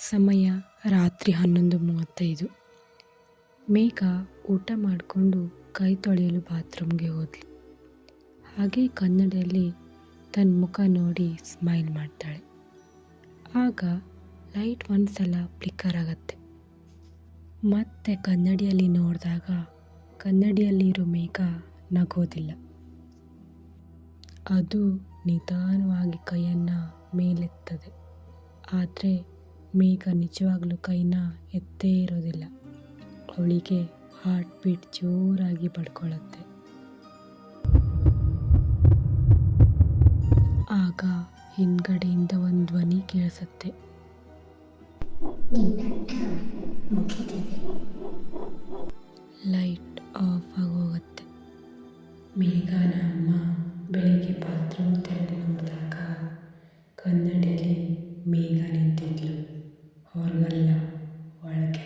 ಸಮಯ ರಾತ್ರಿ 11:35. ಮೇಘ ಊಟ ಮಾಡಿಕೊಂಡು ಕೈ ತೊಳೆಯಲು ಬಾತ್ರೂಮ್ಗೆ ಹೋದ್ಲು. ಹಾಗೆ ಕನ್ನಡಿಯಲ್ಲಿ ತನ್ನ ಮುಖ ನೋಡಿ ಸ್ಮೈಲ್ ಮಾಡ್ತಾಳೆ. ಆಗ ಲೈಟ್ ಒಂದು ಸಲ ಫ್ಲಿಕ್ಕರ್ ಆಗತ್ತೆ. ಮತ್ತೆ ಕನ್ನಡಿಯಲ್ಲಿ ನೋಡಿದಾಗ ಕನ್ನಡಿಯಲ್ಲಿರೋ ಮೇಘ ನಗೋದಿಲ್ಲ. ಅದು ನಿಧಾನವಾಗಿ ಕೈಯನ್ನು ಮೇಲೆತ್ತದೆ. ಆದರೆ ಮೇಘ ನಿಜವಾಗ್ಲೂ ಕೈನ ಎತ್ತೇ ಇರೋದಿಲ್ಲ. ಅವಳಿಗೆ ಹಾರ್ಟ್ ಬೀಟ್ ಜೋರಾಗಿ ಬಡ್ಕೊಳ್ಳುತ್ತೆ. ಆಗ ಹಿಂದ್ಗಡೆಯಿಂದ ಒಂದು ಧ್ವನಿ ಕೇಳಿಸುತ್ತೆ. ಲೈಟ್ ಆಫ್ ಆಗೋಗುತ್ತೆ. ಮೇಘನ ಅಮ್ಮ ಬೆಳಿಗ್ಗೆ ಬಾತ್ರೂಮ್ ತೆರೆದು ನೋಡಿದಾಗ ಕನ್ನಡಿಯಲ್ಲಿ ಮೇಘ ನಿಂತಿದ್ಲು. ಹೊರಗಲ್ಲ, ಒಳಗೆ.